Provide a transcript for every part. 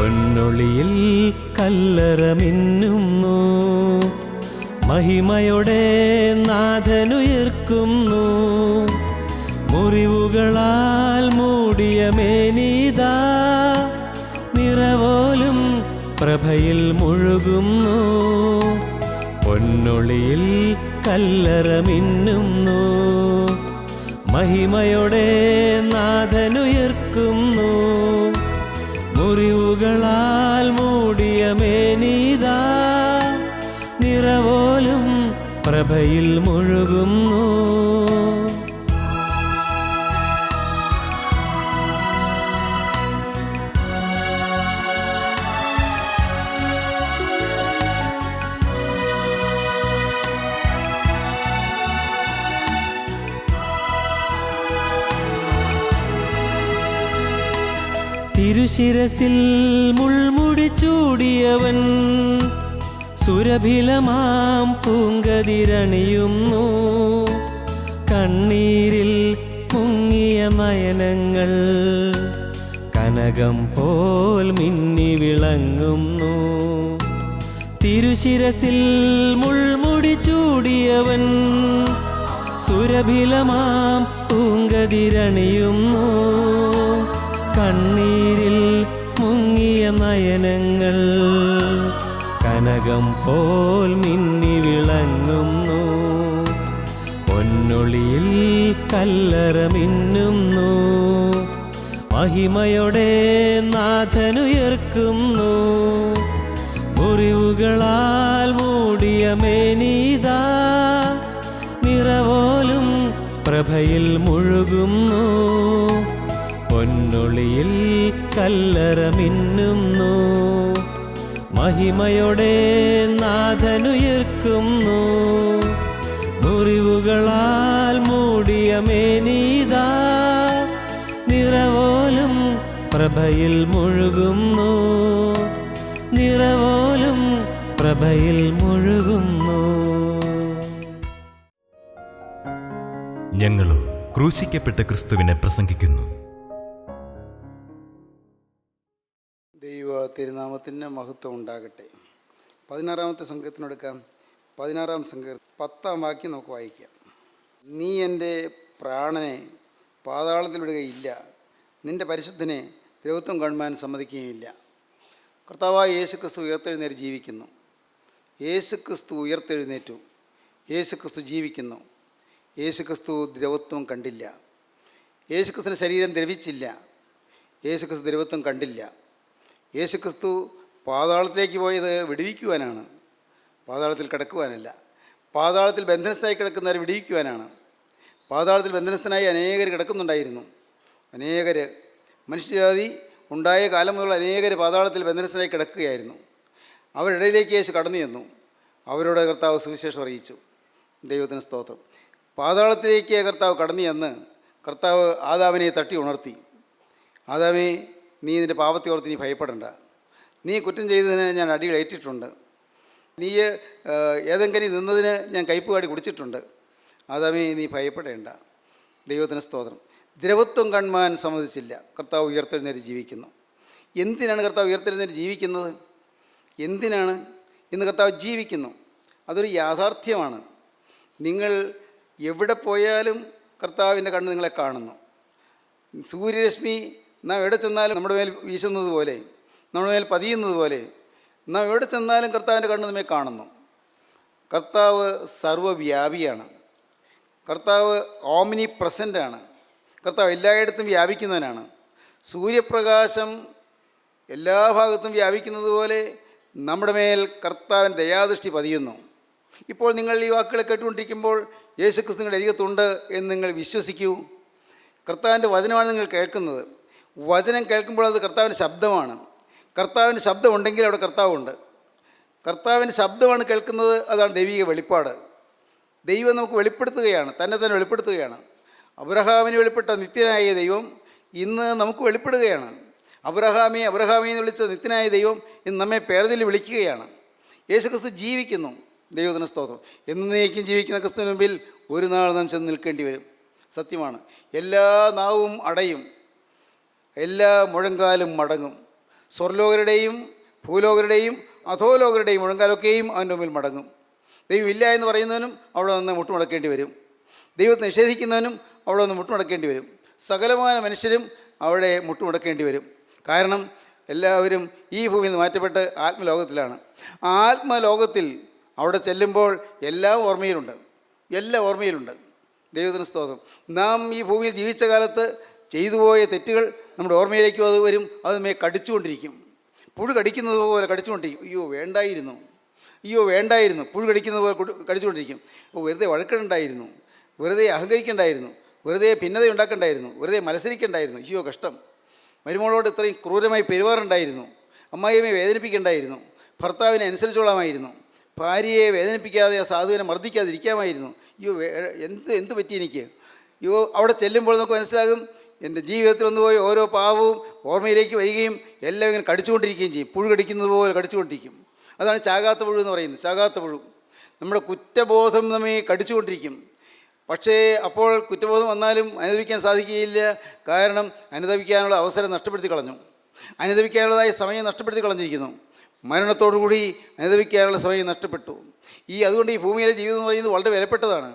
പൊന്നൊളിയിൽ കല്ലറ മിന്നുന്നു, മഹിമയോടെ നാഥനുയർക്കുന്നു. മുറിവുകളാൽ മൂടിയ മേനീതാ, നിറവോലും പ്രഭയിൽ മുഴുകുന്നു. പൊന്നൊളിയിൽ കല്ലറ മിന്നുന്നു, മഹിമയോടെ നാഥനുയർക്കുന്നു. മുറിവുകളാൽ മൂടിയ മേനീതാ, നിറവോലും പ്രഭയിൽ മുഴുകുന്നു. തിരുശിരസിൽ മുൾമുടി ചൂടിയവൻ, സുരഭിലമാം പൂങ്കതിരണിയുന്നു. കണ്ണീരിൽ മുങ്ങിയ നയനങ്ങൾ കനകം പോൽ മിന്നി വിളങ്ങുന്നു. തിരുശിരസിൽ മുൾമുടി ചൂടിയവൻ, സുരഭിലമാം പൂങ്കതിരണിയുന്നു. കണ്ണീരിൽ മുങ്ങിയ നയനങ്ങൾ കനകം പോൽ മിന്നി വിളങ്ങുന്നു. പൊന്നൊളിയിൽ കല്ലറ മിന്നുന്നു, മഹിമയോടെ നാഥനുയർക്കുന്നു. മുറിവുകളാൽ മൂടിയ മേനീതാ, നിറവോലും പ്രഭയിൽ മുഴുകുന്നു. പൊന്നൊളിയിൽ കല്ലറ മിന്നുന്നു, മഹിമയോടെ നാഥനുയർക്കുന്നു. മുറിവുകളാൽ മൂടിയ മേനീതാ, നിറവോലും പ്രഭയിൽ മുഴുകുന്നു. നിറവോലും പ്രഭയിൽ മുഴുകുന്നു. ഞങ്ങളും ക്രൂശിക്കപ്പെട്ട ക്രിസ്തുവിനെ പ്രസംഗിക്കുന്നു. ദൈവ തിരുനാമത്തിന് മഹത്വം ഉണ്ടാകട്ടെ. 16-ാമത്തെ സങ്കീർത്തനെടുക്കാം. 16-ാം സങ്കീർത്തനം 10-ാം വാക്യം നമുക്ക് വായിക്കാം. നീ എൻ്റെ പ്രാണനെ പാതാളത്തിൽ വിടുകയില്ല, നിൻ്റെ പരിശുദ്ധനെ ദ്രവത്വം കാണുവാൻ സമ്മതിക്കുകയില്ല. കർത്താവായ യേശുക്രിസ്തു ഉയർത്തെഴുന്നേറ്റ് ജീവിക്കുന്നു. യേശുക്രിസ്തു ഉയർത്തെഴുന്നേറ്റു. യേശുക്രിസ്തു ജീവിക്കുന്നു. യേശുക്രിസ്തു ദ്രവത്വം കണ്ടില്ല. യേശുക്രിസ്തുവിൻ്റെ ശരീരം ദ്രവിച്ചില്ല. യേശുക്രിസ്തു ദ്രവത്വം കണ്ടില്ല. യേശുക്രിസ്തു പാതാളത്തിലേക്ക് പോയത് വിടുവിക്കുവാനാണ്, പാതാളത്തിൽ കിടക്കുവാനല്ല. പാതാളത്തിൽ ബന്ധനസ്ഥനായി കിടക്കുന്നവരെ വിടുവിക്കുവാനാണ്. പാതാളത്തിൽ ബന്ധനസ്ഥനായി അനേകർ കിടക്കുന്നുണ്ടായിരുന്നു. അനേകർ, മനുഷ്യജാതി ഉണ്ടായ കാലം മുതൽ അനേകർ പാതാളത്തിൽ ബന്ധനസ്ഥനായി കിടക്കുകയായിരുന്നു. അവരുടെ ഇടയിലേക്ക് യേശു കടന്നു ചെന്നു. അവരോട് കർത്താവ് സുവിശേഷം അറിയിച്ചു. ദൈവത്തിന് സ്തോത്രം. പാതാളത്തിലേക്ക് കർത്താവ് കടന്നു ചെന്ന് കർത്താവ് ആദാമിനെ തട്ടി ഉണർത്തി. ആദാമേ, നീ നിൻ്റെ പാപത്തെ ഓർത്ത് നീ ഭയപ്പെടേണ്ട. നീ കുറ്റം ചെയ്തതിന് ഞാൻ അടികൾ ഏറ്റിട്ടുണ്ട്. നീ ഏതെങ്കിലും നിന്നതിന് ഞാൻ കയ്പ് കുടിച്ചിട്ടുണ്ട്. ആദാമേ, നീ ഭയപ്പെടേണ്ട. ദൈവത്തിന് സ്തോത്രം. ദ്രവത്വം കാണുവാൻ സമ്മതിച്ചില്ല. കർത്താവ് ഉയർത്തെഴുന്നേറ്റ് ജീവിക്കുന്നു. എന്തിനാണ് കർത്താവ് ഉയർത്തെഴുന്നേറ്റ് ജീവിക്കുന്നത്? എന്തിനാണ് ഇന്ന് കർത്താവ് ജീവിക്കുന്നു? അതൊരു യാഥാർത്ഥ്യമാണ്. നിങ്ങൾ എവിടെ പോയാലും കർത്താവിൻ്റെ കണ്ണ് നിങ്ങളെ കാണുന്നു. സൂര്യരശ്മി നാം എവിടെ ചെന്നാലും നമ്മുടെ മേൽ വീശുന്നത് പോലെ, നമ്മുടെ മേൽ പതിയുന്നത് പോലെ, നാം എവിടെ ചെന്നാലും കർത്താവിൻ്റെ കണ്ണ് നമ്മെ കാണുന്നു. കർത്താവ് സർവ്വവ്യാപിയാണ്. കർത്താവ് ഓംനി പ്രസൻ്റാണ്. കർത്താവ് എല്ലായിടത്തും വ്യാപിക്കുന്നവനാണ്. സൂര്യപ്രകാശം എല്ലാ ഭാഗത്തും വ്യാപിക്കുന്നത് പോലെ നമ്മുടെ മേൽ കർത്താവിൻ്റെ ദയാദൃഷ്ടി പതിയുന്നു. ഇപ്പോൾ നിങ്ങൾ ഈ വാക്കുകൾ കേട്ടുകൊണ്ടിരിക്കുമ്പോൾ യേശുക്രിസ്തു നിങ്ങളുടെ അരികത്തുണ്ട് എന്ന് നിങ്ങൾ വിശ്വസിക്കൂ. കർത്താവിൻ്റെ വചനമാണ് നിങ്ങൾ കേൾക്കുന്നത്. വചനം കേൾക്കുമ്പോൾ അത് കർത്താവിൻ്റെ ശബ്ദമാണ്. കർത്താവിൻ്റെ ശബ്ദം ഉണ്ടെങ്കിൽ അവിടെ കർത്താവുണ്ട്. കർത്താവിൻ്റെ ശബ്ദമാണ് കേൾക്കുന്നത്. അതാണ് ദൈവിക വെളിപ്പാട്. ദൈവം നമുക്ക് വെളിപ്പെടുത്തുകയാണ്, തന്നെ വെളിപ്പെടുത്തുകയാണ്. അബ്രഹാമിന് വെളിപ്പെട്ട നിത്യനായ ദൈവം ഇന്ന് നമുക്ക് വെളിപ്പെടുകയാണ്. അബ്രഹാമേ അബ്രഹാമേ എന്ന് വിളിച്ച നിത്യനായ ദൈവം ഇന്ന് നമ്മെ പേർചൊല്ലി വിളിക്കുകയാണ്. യേശുക്രിസ്തു ജീവിക്കുന്നു. ദൈവത്തിന് സ്തോത്രം. എന്നേക്കും ജീവിക്കുന്ന ക്രിസ്തുവിന് മുമ്പിൽ ഒരു നാൾ നാം ചെന്ന് നിൽക്കേണ്ടി വരും. സത്യമാണ്. എല്ലാ നാവും അടയും, എല്ലാ മുഴങ്കാലും മടങ്ങും. സ്വർലോകരുടെയും ഭൂലോകരുടെയും അധോലോകരുടെയും മുഴങ്കാലൊക്കെയും അവൻ്റെ മുമ്പിൽ മടങ്ങും. ദൈവം ഇല്ല എന്ന് പറയുന്നവനും അവിടെ നിന്ന് മുട്ടുമടക്കേണ്ടി വരും. ദൈവത്തെ നിഷേധിക്കുന്നവനും അവിടെ നിന്ന് മുട്ടുമടക്കേണ്ടി വരും. സകലമായ മനുഷ്യരും അവിടെ മുട്ടുമടക്കേണ്ടി വരും. കാരണം എല്ലാവരും ഈ ഭൂമിയിൽ നിന്ന് മാറ്റപ്പെട്ട് ആത്മലോകത്തിലാണ്. ആ ആത്മലോകത്തിൽ അവിടെ ചെല്ലുമ്പോൾ എല്ലാം ഓർമ്മയിലുണ്ട്. ദൈവത്തിന് സ്തോത്രം. നാം ഈ ഭൂമിയിൽ ജീവിച്ച കാലത്ത് ചെയ്തു പോയ തെറ്റുകൾ നമ്മുടെ ഓർമ്മയിലേക്കും അത് വരും. അത് നമ്മെ കടിച്ചുകൊണ്ടിരിക്കും. പുഴു കടിക്കുന്നത് പോലെ കടിച്ചുകൊണ്ടിരിക്കും. അയ്യോ വേണ്ടായിരുന്നു. പുഴു കടിക്കുന്നത് പോലെ കടിച്ചുകൊണ്ടിരിക്കും. വെറുതെ വഴക്കുണ്ടായിരുന്നു, വെറുതെ അഹങ്കരിക്കണ്ടായിരുന്നു, വെറുതെ ഭിന്നത ഉണ്ടാക്കണ്ടായിരുന്നു, വെറുതെ മത്സരിക്കണ്ടായിരുന്നു. അയ്യോ കഷ്ടം. മരുമകളോട് ഇത്രയും ക്രൂരമായി പെരുമാറുണ്ടായിരുന്നു. അമ്മായിയമ്മയെ വേദനിപ്പിക്കണ്ടായിരുന്നു. ഭർത്താവിനെ അനുസരിച്ചോളാമായിരുന്നു. ഭാര്യയെ വേദനിപ്പിക്കാതെ ആ സാധുവിനെ മർദ്ദിക്കാതിരിക്കാമായിരുന്നു. അയ്യോ എന്ത് പറ്റി എനിക്ക്? അവിടെ ചെല്ലുമ്പോൾ നമുക്ക് മനസ്സിലാകും, എൻ്റെ ജീവിതത്തിൽ വന്നുപോയ ഓരോ പാവവും ഓർമ്മയിലേക്ക് വരികയും എല്ലാം ഇങ്ങനെ കടിച്ചുകൊണ്ടിരിക്കുകയും ചെയ്യും. പുഴു കടിക്കുന്നത് പോലെ കടിച്ചുകൊണ്ടിരിക്കും. അതാണ് ചാകാത്ത പുഴു എന്ന് പറയുന്നത്. ചാകാത്ത പുഴു നമ്മുടെ കുറ്റബോധം നമ്മെ കടിച്ചുകൊണ്ടിരിക്കും. പക്ഷേ അപ്പോൾ കുറ്റബോധം വന്നാലും അനുഭവിക്കാൻ സാധിക്കുകയില്ല. കാരണം അനുഭവിക്കാനുള്ള അവസരം നഷ്ടപ്പെടുത്തി കളഞ്ഞു. അനുഭവിക്കാനുള്ളതായ സമയം നഷ്ടപ്പെടുത്തി കളഞ്ഞിരിക്കുന്നു. മരണത്തോടുകൂടി അനുഭവിക്കാനുള്ള സമയം നഷ്ടപ്പെട്ടു. അതുകൊണ്ട് ഈ ഭൂമിയിലെ ജീവിതം എന്ന് പറയുന്നത് വളരെ വിലപ്പെട്ടതാണ്.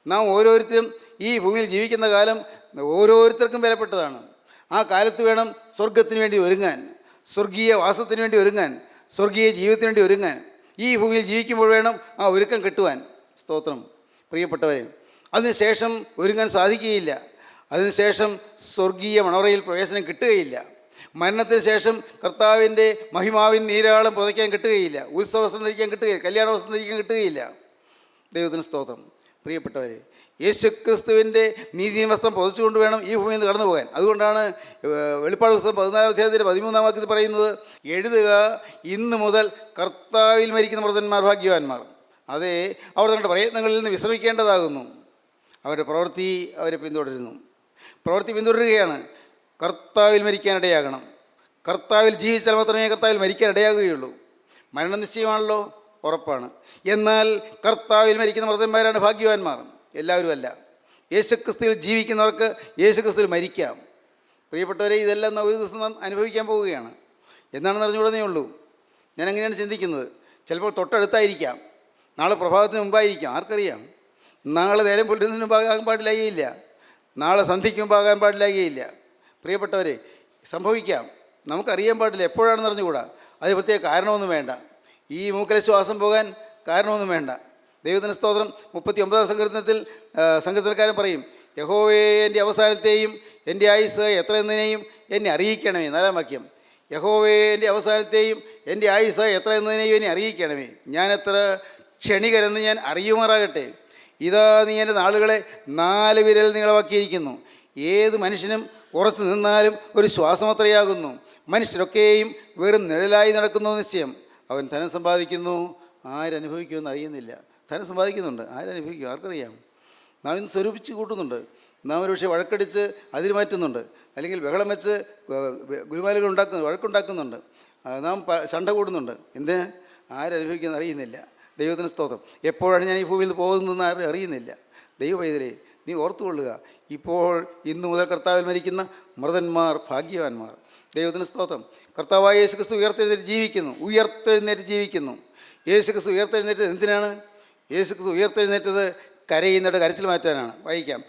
നാം ഓരോരുത്തരും ഈ ഭൂമിയിൽ ജീവിക്കുന്ന കാലം ഓരോരുത്തർക്കും വിലപ്പെട്ടതാണ്. ആ കാലത്ത് വേണം സ്വർഗത്തിന് വേണ്ടി ഒരുങ്ങാൻ, സ്വർഗീയ വാസത്തിന് വേണ്ടി ഒരുങ്ങാൻ, സ്വർഗീയ ജീവിതത്തിന് വേണ്ടി ഒരുങ്ങാൻ. ഈ ഭൂമിയിൽ ജീവിക്കുമ്പോൾ വേണം ആ ഒരുക്കം കിട്ടുവാൻ. സ്തോത്രം. പ്രിയപ്പെട്ടവരെ, അതിനുശേഷം ഒരുങ്ങാൻ സാധിക്കുകയില്ല. അതിനുശേഷം സ്വർഗീയ മണവറയിൽ പ്രവേശനം കിട്ടുകയില്ല. മരണത്തിന് ശേഷം കർത്താവിൻ്റെ മഹിമാവിൻ നീരാളം പുതയ്ക്കാൻ കിട്ടുകയില്ല. ഉത്സവവസ്ത്രം ധരിക്കാൻ കിട്ടുകയില്ല. കല്യാണ വസ്ത്രം ധരിക്കാൻ കിട്ടുകയില്ല. ദൈവത്തിന് സ്തോത്രം. പ്രിയപ്പെട്ടവരെ, യേശുക്രിസ്തുവിൻ്റെ നീതി വസ്ത്രം പുതച്ചുകൊണ്ട് വേണം ഈ ഭൂമിയിൽ നിന്ന് കടന്നു പോകാൻ. അതുകൊണ്ടാണ് വെളിപ്പാട് പുസ്തകം 14-ാം അധ്യായത്തിൻ്റെ 13-ാം വാക്യത്തിൽ പറയുന്നത്, എഴുതുക, ഇന്ന് മുതൽ കർത്താവിൽ മരിക്കുന്ന മൃതന്മാർ ഭാഗ്യവാന്മാർ. അതെ, അവർ തങ്ങളുടെ പ്രയത്നങ്ങളിൽ നിന്ന് വിശ്രമിക്കേണ്ടതാകുന്നു. അവരുടെ പ്രവൃത്തി അവരെ പിന്തുടരുകയാണ്. കർത്താവിൽ മരിക്കാനിടയാകണം. കർത്താവിൽ ജീവിച്ചാൽ മാത്രമേ കർത്താവിൽ മരിക്കാനിടയാകുകയുള്ളൂ. മരണം നിശ്ചയമാണല്ലോ, ഉറപ്പാണ്. എന്നാൽ കർത്താവിൽ മരിക്കുന്ന മൃതന്മാരാണ് ഭാഗ്യവാന്മാർ. എല്ലാവരും അല്ല. യേശുക്രിസ്തുവിൽ ജീവിക്കുന്നവർക്ക് യേശുക്രിസ്തുവിൽ മരിക്കാം. പ്രിയപ്പെട്ടവരെ, ഇതെല്ലാം ഒരു ദിവസം നാം അനുഭവിക്കാൻ പോവുകയാണ്. എന്നാണെന്ന് അറിഞ്ഞുകൂടനേ ഉള്ളൂ. ഞാൻ അങ്ങനെയാണ് ചിന്തിക്കുന്നത്. ചിലപ്പോൾ തൊട്ടടുത്തായിരിക്കാം, നാളെ പ്രഭാതത്തിന് മുമ്പായിരിക്കാം, ആർക്കറിയാം. നാളെ നേരം പുലരുന്നതിന് മുമ്പാകാൻ പാടില്ലാകുകയില്ല, നാളെ സന്ധ്യയ്ക്ക് മുമ്പാകാൻ പാടില്ലാകുകയില്ല. പ്രിയപ്പെട്ടവരെ, സംഭവിക്കാം, നമുക്കറിയാൻ പാടില്ല, എപ്പോഴാണെന്ന് അറിഞ്ഞുകൂടാ. അത് പ്രത്യേക കാരണമൊന്നും വേണ്ട. ഈ മൂക്കലെ ശ്വാസം പോകാൻ കാരണമൊന്നും വേണ്ട. ദൈവത്തിന് സ്തോത്രം. 39-ാം സങ്കീർത്തനക്കാരൻ പറയും, യഹോവേ എൻ്റെ അവസാനത്തെയും എൻ്റെ ആയുസ് എത്ര എന്നതിനെയും എന്നെ അറിയിക്കണമേ. 4-ാം വാക്യം, യഹോവേ എൻ്റെ അവസാനത്തെയും എൻ്റെ ആയുസ് എത്ര എന്നതിനെയും എന്നെ അറിയിക്കണമേ. ഞാൻ എത്ര ക്ഷണികരെന്ന് ഞാൻ അറിയുമാറാകട്ടെ. ഇതാ നീ എൻ്റെ നാളുകളെ 4 വിരൽ നീളമാക്കിയിരിക്കുന്നു. ഏത് മനുഷ്യനും ഉറച്ചു നിന്നാലും ഒരു ശ്വാസമത്രയാകുന്നു. മനുഷ്യരൊക്കെയും വെറും നിഴലായി നടക്കുന്നു നിശ്ചയം. അവൻ ധനം സമ്പാദിക്കുന്നു, ആരനുഭവിക്കുമെന്ന് അറിയുന്നില്ല. ധനം സമ്പാദിക്കുന്നുണ്ട്, ആരനുഭവിക്കും, ആർക്കറിയാം. നാം ഇന്ന് സ്വരൂപിച്ച് കൂട്ടുന്നുണ്ട്. നാം ഒരു പക്ഷേ വഴക്കടിച്ച് അതിന് മാറ്റുന്നുണ്ട്, അല്ലെങ്കിൽ ബഹളം വെച്ച് ഗുരുമാലുകൾ വഴക്കുണ്ടാക്കുന്നുണ്ട്, നാം ശണ്ട കൂടുന്നുണ്ട്. എന്തിന്? ആരനുഭവിക്കുമെന്ന് അറിയുന്നില്ല. ദൈവത്തിന് സ്തോത്രം. എപ്പോഴാണ് ഞാൻ ഈ ഭൂമിയിൽ നിന്ന് പോകുന്നതെന്ന് ആരും അറിയുന്നില്ല. ദൈവവൈദ്യരെ, നീ ഓർത്തുകൊള്ളുക, ഇപ്പോൾ ഇന്നു മുതൽ കർത്താവിൽ മരിക്കുന്ന മൃതന്മാർ ഭാഗ്യവാന്മാർ. ദൈവത്തിന് സ്തോത്രം. കർത്താവായ യേശുക്രിസ്തു ഉയർത്തെഴുന്നേറ്റ് ജീവിക്കുന്നു. യേശുക്രിസ്തു ഉയർത്തെഴുന്നേറ്റത് എന്തിനാണ്? യേശുക്രിസ്തു ഉയർത്തെഴുന്നേറ്റത് കരയുന്നവരുടെ കരച്ചിൽ മാറ്റാനാണ്. വായിക്കാം.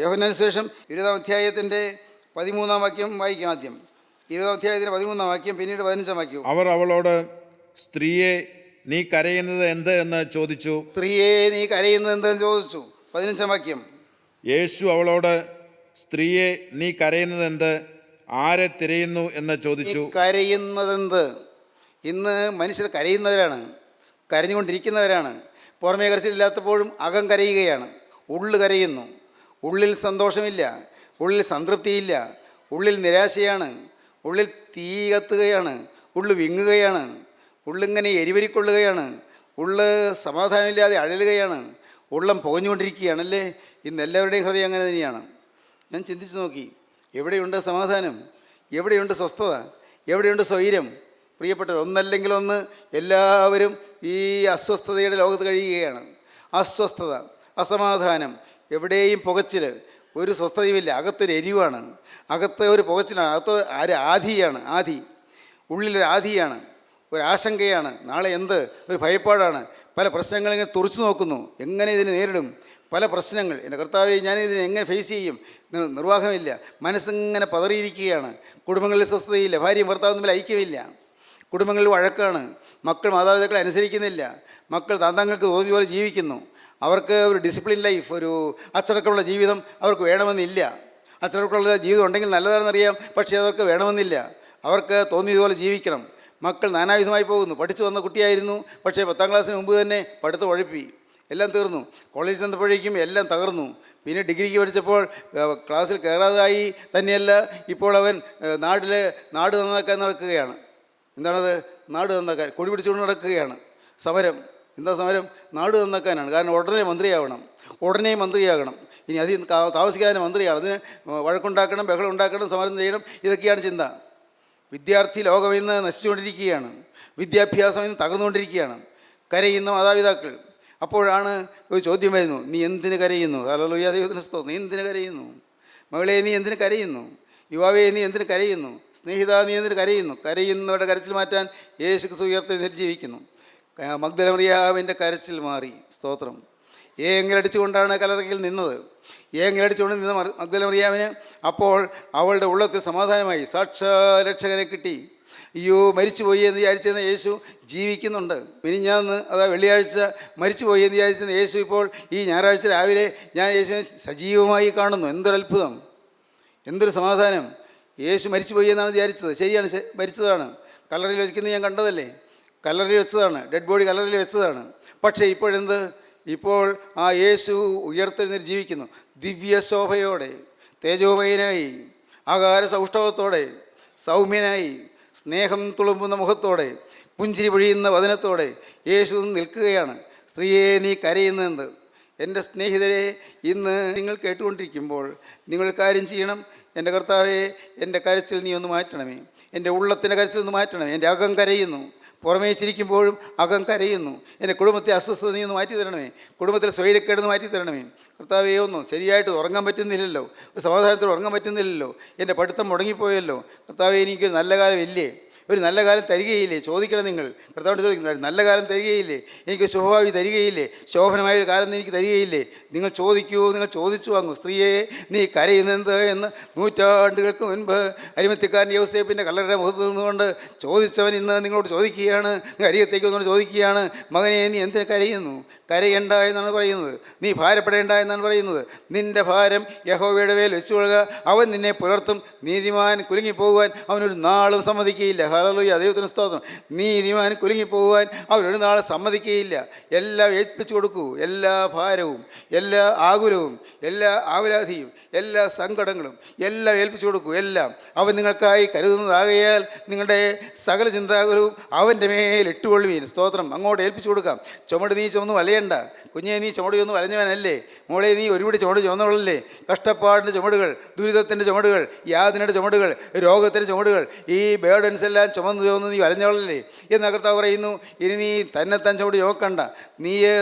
യോഹന്നാന് സുവിശേഷം 20-ാം അധ്യായത്തിൻ്റെ 13-ാം വാക്യം വായിക്കാം. ആദ്യം 20-ാം അധ്യായത്തിൻ്റെ 13-ാം വാക്യം, പിന്നീട് 15-ാം വാക്യം. അവർ അവളോട്, സ്ത്രീയെ നീ കരയുന്നത് എന്ത് എന്ന് ചോദിച്ചു. 15-ാം വാക്യം. യേശു അവളോട്, സ്ത്രീയെ നീ കരയുന്നത് എന്ത്? ആരെ തിരയുന്നു എന്ന് ചോദിച്ചു. കരയുന്നതെന്ത്? ഇന്ന് മനുഷ്യർ കരയുന്നവരാണ്, കരഞ്ഞുകൊണ്ടിരിക്കുന്നവരാണ്. പുറമേ കരച്ചിലില്ലാത്തപ്പോഴും അകം കരയുകയാണ്, ഉള്ളു കരയുന്നു. ഉള്ളിൽ സന്തോഷമില്ല, ഉള്ളിൽ സംതൃപ്തിയില്ല, ഉള്ളിൽ നിരാശയാണ്, ഉള്ളിൽ തീ കത്തുകയാണ്, ഉള്ളു വിങ്ങുകയാണ്, ഉള്ളിങ്ങനെ എരിവരിക്കൊള്ളുകയാണ്, ഉള്ളു സമാധാനമില്ലാതെ അഴലുകയാണ്, ഉള്ളം പുകഞ്ഞുകൊണ്ടിരിക്കുകയാണല്ലേ. ഇന്ന് എല്ലാവരുടെയും ഹൃദയം അങ്ങനെ തന്നെയാണ്. ഞാൻ ചിന്തിച്ചു നോക്കി, എവിടെയുണ്ട് സമാധാനം? എവിടെയുണ്ട് സ്വസ്ഥത? എവിടെയുണ്ട് സ്വൈര്യം? പ്രിയപ്പെട്ടവർ, ഒന്നല്ലെങ്കിൽ ഒന്ന് എല്ലാവരും ഈ അസ്വസ്ഥതയുടെ ലോകത്ത് കഴിയുകയാണ്. അസ്വസ്ഥത, അസമാധാനം, എവിടെയും പുകച്ചിൽ, ഒരു സ്വസ്ഥതയുമില്ല. അകത്തൊരു എരിവാണ്, അകത്ത് ഒരു പുകച്ചിലാണ്, അകത്ത് ആദിയാണ്. ഉള്ളിലൊരു ആധിയാണ്, ഒരു ആശങ്കയാണ്, നാളെ എന്ത്, ഒരു ഭയപ്പാടാണ്. പല പ്രശ്നങ്ങളിങ്ങനെ തുറച്ചു നോക്കുന്നു, എങ്ങനെ ഇതിനെ നേരിടും. പല പ്രശ്നങ്ങൾ, എൻ്റെ കർത്താവെ ഞാനിതിനെ എങ്ങനെ ഫേസ് ചെയ്യും, നിർവാഹമില്ല. മനസ്സിങ്ങനെ പതറിയിരിക്കുകയാണ്. കുടുംബങ്ങളിൽ സ്വസ്ഥതയില്ല, ഭാര്യയും ഭർത്താവും തമ്മിൽ ഐക്യമില്ല, കുടുംബങ്ങളിൽ വഴക്കാണ്, മക്കൾ മാതാപിതാക്കളെ അനുസരിക്കുന്നില്ല, മക്കൾ താന്തങ്ങൾക്ക് തോന്നിയ പോലെ ജീവിക്കുന്നു. അവർക്ക് ഒരു ഡിസിപ്ലിൻ ലൈഫ്, ഒരു അച്ചടക്കമുള്ള ജീവിതം അവർക്ക് വേണമെന്നില്ല. അച്ചടക്കമുള്ള ജീവിതം ഉണ്ടെങ്കിൽ നല്ലതാണെന്നറിയാം, പക്ഷേ അവർക്ക് വേണമെന്നില്ല. അവർക്ക് തോന്നിയതുപോലെ ജീവിക്കണം. മക്കൾ നാനാവിധമായി പോകുന്നു. പഠിച്ചു വന്ന കുട്ടിയായിരുന്നു, പക്ഷേ 10ാം ക്ലാസ്സിന് മുമ്പ് തന്നെ പഠിത്തം ഉഴപ്പി, എല്ലാം തീർന്നു. കോളേജിൽ ചെന്നപ്പോഴേക്കും എല്ലാം തകർന്നു. പിന്നെ ഡിഗ്രിക്ക് പഠിച്ചപ്പോൾ ക്ലാസ്സിൽ കയറാതായി. തന്നെയല്ല, ഇപ്പോൾ അവൻ നാട് നന്നാക്കാൻ നടക്കുകയാണ്. എന്താണത്? നാട് നന്നാക്കാൻ കൊടി പിടിച്ചുകൊണ്ട് നടക്കുകയാണ്. സമരം. എന്താ സമരം? നാട് നന്നാക്കാനാണ്. കാരണം ഉടനെ മന്ത്രിയാകണം. ഇനി അധികം താമസിക്കാതെ മന്ത്രിയാണ്. അതിന് വഴക്കുണ്ടാക്കണം, ബഹളം ഉണ്ടാക്കണം, സമരം ചെയ്യണം. ഇതൊക്കെയാണ് ചിന്ത. വിദ്യാർത്ഥി ലോകം ഇന്ന് നശിച്ചുകൊണ്ടിരിക്കുകയാണ്. വിദ്യാഭ്യാസം ഇന്ന് തകർന്നുകൊണ്ടിരിക്കുകയാണ്. കരയുന്ന മാതാപിതാക്കൾ. അപ്പോഴാണ് ഒരു ചോദ്യം വരുന്നു, നീ എന്തിന് കരയുന്നു? ഹല്ലേലൂയ, ദൈവത്തിന് സ്തോത്രം. നീ എന്തിന് കരയുന്നു? മകളെ, നീ എന്തിന് കരയുന്നു? യുവാവേ, നീ എന്തിന് കരയുന്നു? സ്നേഹിത, നീ എന്തിന് കരയുന്നു? കരയുന്നവരുടെ കരച്ചിൽ മാറ്റാൻ യേശു ക്രിസ്തു ഉയർത്തെഴുന്നേറ്റ് ജീവിക്കുന്നു. മഗ്ദല മറിയാമിൻ്റെ കരച്ചിൽ മാറി. സ്തോത്രം. ഏങ്ങലടിച്ചുകൊണ്ടാണ് കല്ലറയിൽ നിന്നത്. ഏങ്ങലടിച്ചുകൊണ്ട് നിന്ന മഗ്ദല മറിയാമിന് അപ്പോൾ അവളുടെ ഉള്ളത്തിൽ സമാധാനമായി. സാക്ഷാൽ രക്ഷകനെ കിട്ടി. അയ്യോ, മരിച്ചുപോയി എന്ന് വിചാരിച്ചിരുന്ന യേശു ജീവിക്കുന്നുണ്ട്. മിനിഞ്ഞാന്ന്, വെള്ളിയാഴ്ച മരിച്ചുപോയി എന്ന് വിചാരിച്ചിരുന്ന യേശു ഇപ്പോൾ ഈ ഞായറാഴ്ച രാവിലെ ഞാൻ യേശുവിനെ സജീവമായി കാണുന്നു. എന്തൊരത്ഭുതം, എന്തൊരു സമാധാനം. യേശു മരിച്ചുപോയി എന്നാണ് വിചാരിച്ചത്. ശരിയാണ്, മരിച്ചതാണ്. കല്ലറയിൽ വെക്കുന്നത് ഞാൻ കണ്ടതല്ലേ. കല്ലറയിൽ വെച്ചതാണ്, ഡെഡ് ബോഡി കല്ലറയിൽ വെച്ചതാണ്. പക്ഷേ ഇപ്പോഴെന്ത്? ഇപ്പോൾ ആ യേശു ഉയർത്തെഴുന്നേറ്റ് ജീവിക്കുന്നു. ദിവ്യശോഭയോടെ, തേജോമയനായി, ആകാര സൗഷ്ഠവത്തോടെ, സൗമ്യനായി, സ്നേഹം തുളുമ്പുന്ന മുഖത്തോടെ, പുഞ്ചിരി പൊഴിയുന്ന വദനത്തോടെ യേശു നിൽക്കുകയാണ്. സ്ത്രീയെ, നീ കരയുന്നത്? എൻ്റെ സ്നേഹിതരെ, ഇന്ന് നിങ്ങൾ കേട്ടുകൊണ്ടിരിക്കുമ്പോൾ നിങ്ങൾ കാര്യം ചെയ്യണം. എൻ്റെ കർത്താവെ, എൻ്റെ കരച്ചിൽ നീ ഒന്ന് മാറ്റണമേ. എൻ്റെ ഉള്ളത്തിൻ്റെ കരച്ചിൽ ഒന്ന് മാറ്റണമേ. എൻ്റെ അകം കരയുന്നു. പുറമേ ചിരിക്കുമ്പോഴും അകം കരയുന്നു. എൻ്റെ കുടുംബത്തെ അസ്വസ്ഥത നീ ഒന്ന് മാറ്റി തരണമേ. കുടുംബത്തിൽ സ്വൈര്യക്കേടെന്ന് മാറ്റി തരണമേ. കർത്താവേ, ഒന്നും ശരിയായിട്ട് ഉറങ്ങാൻ പറ്റുന്നില്ലല്ലോ, സമാധാനത്തിൽ ഉറങ്ങാൻ പറ്റുന്നില്ലല്ലോ, എൻ്റെ പഠിത്തം മുടങ്ങിപ്പോയല്ലോ. കർത്താവേ, എനിക്കൊരു നല്ല കാലം ഇല്ലേ? ഒരു നല്ല കാലം തരികയില്ലേ? ചോദിക്കണം നിങ്ങൾ. കർത്താവിനോട് ചോദിക്കുന്നത്, നല്ല കാലം തരികയില്ലേ? എനിക്ക് ശുഭഭാവി തരികയില്ലേ? ശോഭനമായൊരു കാലം എനിക്ക് തരികയില്ലേ? നിങ്ങൾ ചോദിക്കൂ, നിങ്ങൾ ചോദിച്ചു വാങ്ങൂ. സ്ത്രീയെ, നീ കരയുന്നത് എന്ന് നൂറ്റാണ്ടുകൾക്ക് മുൻപ് അരിമത്തിക്കാരൻ യോസേപ്പിൻ്റെ കല്ലറയുടെ മുഖത്ത് നിന്നുകൊണ്ട് ചോദിച്ചവൻ ഇന്ന് നിങ്ങളോട് ചോദിക്കുകയാണ്, അരികത്തേക്ക് വന്നുകൊണ്ട് ചോദിക്കുകയാണ്, മകനെ, നീ എന്തിനു കരയുന്നു? കരയണ്ട എന്നാണ് പറയുന്നത്. നീ ഭാരപ്പെടേണ്ട എന്നാണ് പറയുന്നത്. നിൻ്റെ ഭാരം യഹോവയുടെ മേൽ വെച്ചുകൊള്ളുക, അവൻ നിന്നെ പുലർത്തും. നീതിമാൻ കുലുങ്ങിപ്പോകുവാൻ അവനൊരു നാളും സമ്മതിക്കുകയില്ല. ഹല്ലേലൂയ, ദൈവത്തിന് സ്തോത്രം. നീതിമാൻ കുലുങ്ങിപ്പോകുവാൻ അവനൊരു നാളും സമ്മതിക്കുകയില്ല. എല്ലാം ഏൽപ്പിച്ചു കൊടുക്കൂ. എല്ലാ ഭാരവും, എല്ലാ ആകുലവും, എല്ലാ ആവലാധിയും, എല്ലാ സങ്കടങ്ങളും എല്ലാം ഏൽപ്പിച്ചു കൊടുക്കൂ. എല്ലാം അവൻ നിങ്ങൾക്കായി കരുതുന്നതാകയാൽ നിങ്ങളുടെ സകല ചിന്താകുലവും അവൻ്റെ മേൽ ഇട്ടുകൊള്ളുവീൻ. സ്തോത്രം. അങ്ങോട്ട് ഏൽപ്പിച്ചു കൊടുക്കാം. ചുമട് നീ ചുമന്ന് വലയണ്ട. കുഞ്ഞെ, നീ ചുമടിയൊന്നും വലഞ്ഞവനല്ലേ. മോളെ, നീ ഒരുപിടി ചുമട് ചുമന്നവളല്ലേ. കഷ്ടപ്പാടിൻ്റെ ചുമടുകൾ, ദുരിതത്തിൻ്റെ ചുമടുകൾ, യാതനയുടെ ചുമടുകൾ, രോഗത്തിൻ്റെ ചുമടുകൾ, ഈ ബേർഡൻസ് എല്ലാം ചുമന്ന് നീ വലഞ്ഞവളല്ലേ എന്ന് കർത്താവ് പറയുന്നു. ഇനി നീ തന്നെത്താൻ ചുമട് ചുമക്കണ്ട. നീ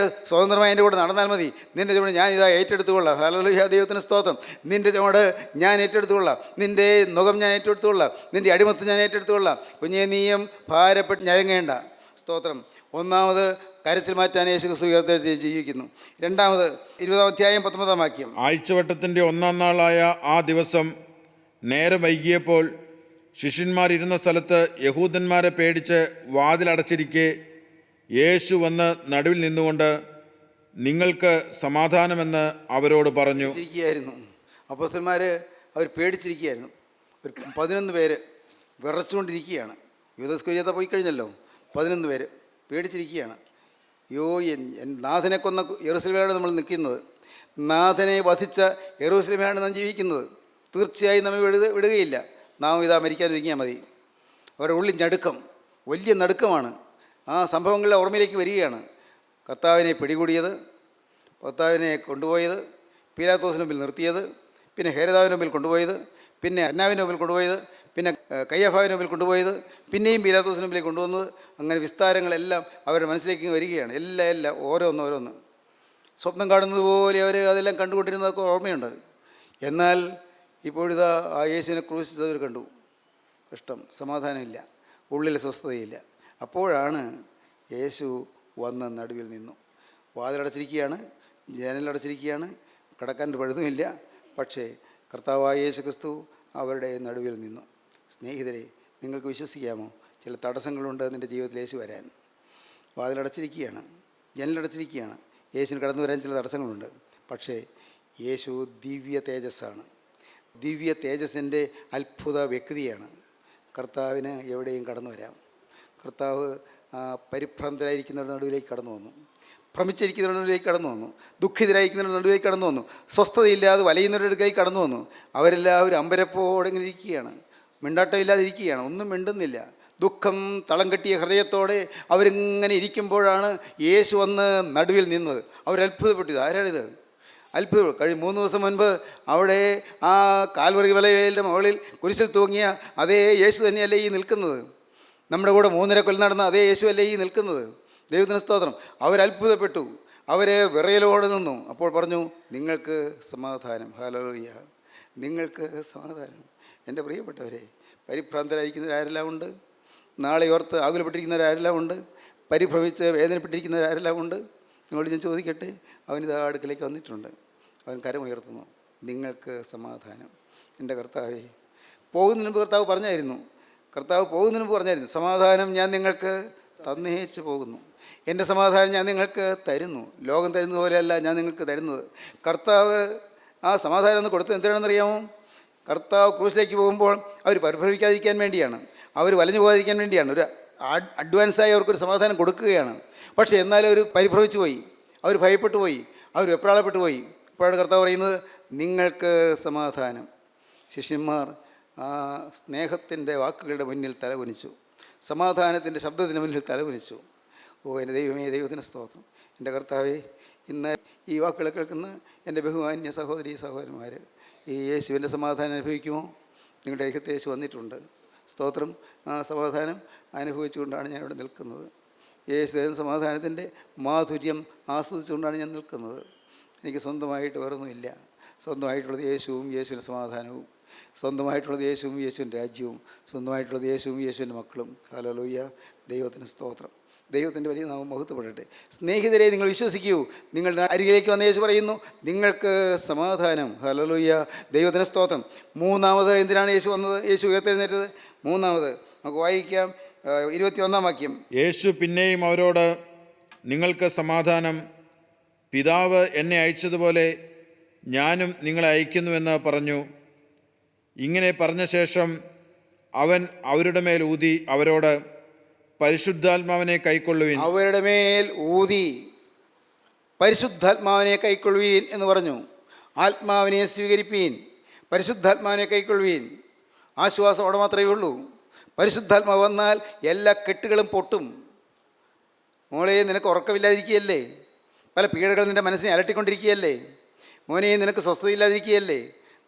സ്വതന്ത്രമായി എൻ്റെ കൂടെ നടന്നാൽ മതി. നിൻ്റെ ചുമട് ഞാൻ ഇതാ ഏറ്റെടുത്തുകൊള്ളാം. ഹല്ലേലൂയ, ദൈവത്തിന് സ്തോത്രം. നിൻ്റെ ചുമട് ഞാൻ ഏറ്റെടുത്തുകൊള്ളാം. നിൻ്റെ നുകം ഞാൻ ഏറ്റെടുത്തുകൊള്ളാം. നിൻ്റെ അടിമത്ത് ഞാൻ ഏറ്റെടുത്തുകൊള്ളാം. കുഞ്ഞെ, നീയും ഭാരപ്പെട്ട് ഞരങ്ങേണ്ട. സ്തോത്രം. ഒന്നാമത്, കരച്ചിൽ മാറ്റാൻ യേശു ക്രിസ്തു ഉയർത്തെഴുന്നേറ്റ് ജീവിക്കുന്നു. രണ്ടാമത്, 20-ാം അധ്യായം 19-ാം വാക്യം. ആഴ്ചവട്ടത്തിൻ്റെ 1-ാം നാളായ ആ ദിവസം നേരം വൈകിയപ്പോൾ ശിഷ്യന്മാരിരുന്ന സ്ഥലത്ത് യഹൂദന്മാരെ പേടിച്ച് വാതിലടച്ചിരിക്കെ യേശു വന്ന് നടുവിൽ നിന്നുകൊണ്ട്, നിങ്ങൾക്ക് സമാധാനമെന്ന് അവരോട് പറഞ്ഞു. അപ്പോസ്തലന്മാർ അവർ പേടിച്ചിരിക്കുകയായിരുന്നു. ഒരു 11 പേര് വിറച്ചുകൊണ്ടിരിക്കുകയാണ്. യൂദാസ് ഇസ്കറിയോത്ത പോയി കഴിഞ്ഞല്ലോ. 11 പേര് പേടിച്ചിരിക്കുകയാണ്. നാഥനെ കൊന്ന യെരൂശലേമിലാണ് നമ്മൾ നിൽക്കുന്നത്. നാഥനെ വധിച്ച യെരൂശലേമിലാണ് നാം ജീവിക്കുന്നത്. തീർച്ചയായും നമ്മെ വിടുകയില്ല. നാം ഇതാ മരിക്കാനിരിക്കാൻ മതി. അവരുടെ ഉള്ളിൽ ഞടുക്കം, വലിയ നടുക്കമാണ്. ആ സംഭവങ്ങളുടെ ഓർമ്മയിലേക്ക് വരികയാണ്. കർത്താവിനെ പിടികൂടിയത്, കർത്താവിനെ കൊണ്ടുപോയത്, പീലാത്തോസിന് മുമ്പിൽ നിർത്തിയത്, പിന്നെ ഹേരോദാവിന് മുമ്പിൽ കൊണ്ടുപോയത്, പിന്നെ അന്നാവിൻ്റെ മുമ്പിൽ കൊണ്ടുപോയത്, പിന്നെ കയ്യഫാവിന് മുമ്പിൽ കൊണ്ടുപോയത്, പിന്നെയും പീലാത്തോസിന് മുമ്പിൽ കൊണ്ടുവന്നത്. അങ്ങനെ വിസ്താരങ്ങളെല്ലാം അവരുടെ മനസ്സിലേക്ക് വരികയാണ്. എല്ലാം ഓരോന്ന് സ്വപ്നം കാണുന്നത് പോലെ അവർ അതെല്ലാം കണ്ടുകൊണ്ടിരുന്നതൊക്കെ ഓർമ്മയുണ്ട്. എന്നാൽ ഇപ്പോഴിതാ ആ യേശുവിനെ ക്രൂശിച്ചവർ കണ്ടു. കഷ്ടം, സമാധാനമില്ല. ഉള്ളിൽ സ്വസ്ഥതയില്ല. അപ്പോഴാണ് യേശു വന്ന് നടുവിൽ നിന്നു. വാതിലടച്ചിരിക്കുകയാണ്, ജനലടച്ചിരിക്കുകയാണ്, കടക്കാൻ പഴുതുമില്ല. പക്ഷേ കർത്താവായ യേശു ക്രിസ്തു അവരുടെ നടുവിൽ നിന്നു. സ്നേഹിതരെ, നിങ്ങൾക്ക് വിശ്വസിക്കാമോ? ചില തടസ്സങ്ങളുണ്ട് നിൻ്റെ ജീവിതത്തിൽ യേശു വരാൻ. വാതിലടച്ചിരിക്കുകയാണ്, ജനലടച്ചിരിക്കുകയാണ്, യേശുവിന് കടന്നു വരാൻ ചില തടസ്സങ്ങളുണ്ട്. പക്ഷേ യേശു ദിവ്യ തേജസ്സാണ്. ദിവ്യ തേജസ്സിൻ്റെ അത്ഭുത വ്യക്തിയാണ്. കർത്താവിന് എവിടെയും കടന്നു വരാം. കർത്താവ് പരിഭ്രാന്തരായിരിക്കുന്നവരുടെ നടുവിലേക്ക് കടന്നു വന്നു, ഭ്രമിച്ചിരിക്കുന്നവരുടെ നടുവിലേക്ക് കടന്നു വന്നു, ദുഃഖിതരായിരിക്കുന്നവരുടെ നടുവിലേക്ക് കടന്നു വന്നു, സ്വസ്ഥതയില്ലാതെ വലയുന്നവരുടെ അടുക്കലേക്ക് കടന്നു വന്നു. അവരെല്ലാവരും അമ്പരപ്പോടെ ഇങ്ങനെ ഇരിക്കുകയാണ്, മിണ്ടാട്ടമില്ലാതിരിക്കുകയാണ്, ഒന്നും മിണ്ടുന്നില്ല. ദുഃഖം തളം കെട്ടിയ ഹൃദയത്തോടെ അവരിങ്ങനെ ഇരിക്കുമ്പോഴാണ് യേശു വന്ന് നടുവിൽ നിന്നത്. അവരത്ഭുതപ്പെട്ടു. ആരാണിത്? അത്ഭുതം. 3 ദിവസം മുൻപ് അവിടെ ആ കാൽവറി മലയുടെ മുകളിൽ കുരിശിൽ തൂങ്ങിയ അതേ യേശു തന്നെയല്ലേ ഈ നിൽക്കുന്നത്? നമ്മുടെ കൂടെ 3.5 കൊല്ലം നടന്ന അതേ യേശു അല്ലേ ഈ നിൽക്കുന്നത്? ദൈവത്തിന് സ്തോത്രം. അവരത്ഭുതപ്പെട്ടു, അവർ വിറയലോടെ നിന്നു. അപ്പോൾ പറഞ്ഞു, നിങ്ങൾക്ക് സമാധാനം. ഹല്ലേലൂയ, നിങ്ങൾക്ക് സമാധാനം. എൻ്റെ പ്രിയപ്പെട്ടവരെ, പരിഭ്രാന്തരായിരിക്കുന്നവരാരെല്ലാം ഉണ്ട്? നാളെ ഓർത്ത് ആകുലപ്പെട്ടിരിക്കുന്നവരാരെല്ലാം ഉണ്ട്? പരിഭ്രമിച്ച് വേദനപ്പെട്ടിരിക്കുന്നവരാരെല്ലാം ഉണ്ട്? നിങ്ങളോട് ഞാൻ ചോദിക്കട്ടെ. അവനിത് അടുക്കലേക്ക് വന്നിട്ടുണ്ട്. അവൻ കരമുയർത്തുന്നു, നിങ്ങൾക്ക് സമാധാനം. എൻ്റെ കർത്താവേ, പോകുന്നതിന് മുമ്പ് കർത്താവ് പറഞ്ഞായിരുന്നു, സമാധാനം ഞാൻ നിങ്ങൾക്ക് തന്നേച്ച് പോകുന്നു, എൻ്റെ സമാധാനം ഞാൻ നിങ്ങൾക്ക് തരുന്നു. ലോകം തരുന്നത് പോലെയല്ല ഞാൻ നിങ്ങൾക്ക് തരുന്നത്. കർത്താവ് ആ സമാധാനം ഒന്ന് കൊടുത്തത് എന്തിനാണെന്നറിയാമോ? കർത്താവ് ക്രൂസിലേക്ക് പോകുമ്പോൾ അവർ പരിഭ്രമിക്കാതിരിക്കാൻ വേണ്ടിയാണ്, അവർ വലഞ്ഞു പോകാതിരിക്കാൻ വേണ്ടിയാണ്. ഒരു അഡ്വാൻസായി അവർക്കൊരു സമാധാനം കൊടുക്കുകയാണ്. പക്ഷേ എന്നാലും അവർ പരിഭ്രമിച്ചു പോയി, അവർ ഭയപ്പെട്ടു പോയി, അവർ വെപ്രാളപ്പെട്ടു പോയി. ഇപ്പോഴാണ് കർത്താവ് പറയുന്നത്, നിങ്ങൾക്ക് സമാധാനം. ശിഷ്യന്മാർ ആ സ്നേഹത്തിൻ്റെ വാക്കുകളുടെ മുന്നിൽ തലകുനിച്ചു, സമാധാനത്തിൻ്റെ ശബ്ദത്തിന് മുന്നിൽ തലകുനിച്ചു. ഓ എൻ്റെ ദൈവമേ, ദൈവത്തിന് സ്തോത്രം. എൻ്റെ കർത്താവേ, ഇന്ന് ഈ വാക്കുകൾ കേൾക്കുന്ന എൻ്റെ ബഹുമാന്യ സഹോദരീ സഹോദരന്മാർ, ഈ യേശുവിൻ്റെ സമാധാനം അനുഭവിക്കുമോ? നിങ്ങളുടെ അരികത്ത് യേശു വന്നിട്ടുണ്ട്. സ്തോത്രം. ആ സമാധാനം അനുഭവിച്ചുകൊണ്ടാണ് ഞാനിവിടെ നിൽക്കുന്നത്. യേശുവിൻ്റെ സമാധാനത്തിൻ്റെ മാധുര്യം ആസ്വദിച്ചുകൊണ്ടാണ് ഞാൻ നിൽക്കുന്നത്. എനിക്ക് സ്വന്തമായിട്ട് വേറൊന്നുമില്ല. സ്വന്തമായിട്ടുള്ളത് യേശുവും യേശുവിൻ്റെ സമാധാനവും, സ്വന്തമായിട്ടുള്ളത് യേശുവും യേശുവിൻ്റെ രാജ്യവും, സ്വന്തമായിട്ടുള്ളത് യേശുവും യേശുവിൻ്റെ മക്കളും. ഹല്ലേലൂയ, ദൈവത്തിന് സ്തോത്രം. ദൈവത്തിൻ്റെ വലിയ നാമം മഹത്വപ്പെടട്ടെ. സ്നേഹിതരെ, നിങ്ങൾ വിശ്വസിക്കൂ. നിങ്ങളുടെ അരികിലേക്ക് വന്ന യേശു പറയുന്നു, നിങ്ങൾക്ക് സമാധാനം. ഹല്ലേലൂയ, ദൈവത്തിന് സ്തോത്രം. മൂന്നാമത് എന്തിനാണ് യേശു വന്നത്? യേശു ഉയർത്തെഴുന്നേറ്റത്. മൂന്നാമത് നമുക്ക് വായിക്കാം, 21-ാം വാക്യം. യേശു പിന്നെയും അവരോട്, നിങ്ങൾക്ക് സമാധാനം. പിതാവ് എന്നെ അയച്ചതുപോലെ ഞാനും നിങ്ങളെ അയക്കുന്നുവെന്ന് പറഞ്ഞു. ഇങ്ങനെ പറഞ്ഞ ശേഷം അവൻ അവരുടെ മേൽ ഊതി അവരോട്, പരിശുദ്ധാത്മാവിനെ കൈക്കൊള്ളുവീൻ. അവരുടെ മേൽ ഊതി പരിശുദ്ധാത്മാവിനെ കൈക്കൊള്ളുവീൻ എന്ന് പറഞ്ഞു. ആത്മാവിനെ സ്വീകരിപ്പീൻ, പരിശുദ്ധാത്മാവിനെ കൈക്കൊള്ളുവീൻ. ആശ്വാസം അവിടെ മാത്രമേ ഉള്ളൂ. പരിശുദ്ധാത്മാവ് വന്നാൽ എല്ലാ കെട്ടുകളും പൊട്ടും. മോളെ, നിനക്ക് ഉറക്കമില്ലാതിരിക്കുകയല്ലേ? പല പീഡകൾ നിൻ്റെ മനസ്സിനെ അലട്ടിക്കൊണ്ടിരിക്കുകയല്ലേ? മോനെ, നിനക്ക് സ്വസ്ഥതയില്ലാതിരിക്കുകയല്ലേ?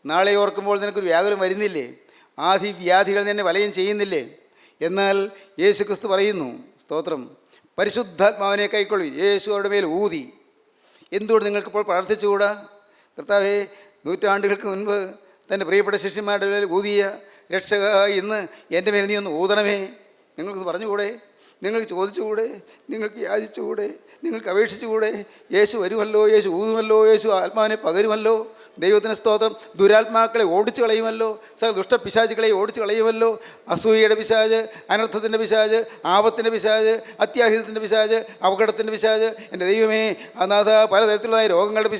നാളെ ഓർക്കുമ്പോൾ നിനക്കൊരു വ്യാകുലം വരുന്നില്ലേ? ആദിവ്യാധികൾ നിന്നെ വലയം ചെയ്യുന്നില്ലേ? എന്നാൽ യേശു ക്രിസ്തു പറയുന്നു, സ്തോത്രം, പരിശുദ്ധാത്മാവിനെ കൈക്കൊള്ളുവിൻ. യേശു അവരുടെ മേൽ ഊതി. എന്തുകൊണ്ട് നിങ്ങൾക്കിപ്പോൾ പ്രാർത്ഥിച്ചുകൂടാ? കർത്താവേ, നൂറ്റാണ്ടുകൾക്ക് മുൻപ് തൻ്റെ പ്രിയപ്പെട്ട ശിഷ്യന്മാരുടെ മേൽ ഊതിയ രക്ഷക, ഇന്ന് എൻ്റെ മേൽ നീ ഒന്ന് ഊതണമേ. നിങ്ങൾക്ക് പറഞ്ഞുകൂടെ? നിങ്ങൾക്ക് ചോദിച്ചുകൂടെ? നിങ്ങൾക്ക് യാചിച്ചുകൂടെ? നിങ്ങൾക്ക് അപേക്ഷിച്ചുകൂടെ? യേശു വരുമല്ലോ, യേശു ഊതുമല്ലോ, യേശു ആത്മാവിനെ പകരുമല്ലോ. ദൈവത്തിന് സ്തോത്രം. ദുരാത്മാക്കളെ ഓടിച്ചു കളയുമല്ലോ, ദുഷ്ടപിശാചുകളെ ഓടിച്ചു കളയുമല്ലോ. അസൂയയുടെ പിശാച്, അനർത്ഥത്തിൻ്റെ പിശാച്, ആപത്തിൻ്റെ പിശാച്, അത്യാഹിതത്തിൻ്റെ പിശാച്, അപകടത്തിൻ്റെ പിശാച്, എൻ്റെ ദൈവമേ, അനാഥ പലതരത്തിലുള്ളതായ രോഗങ്ങളുടെ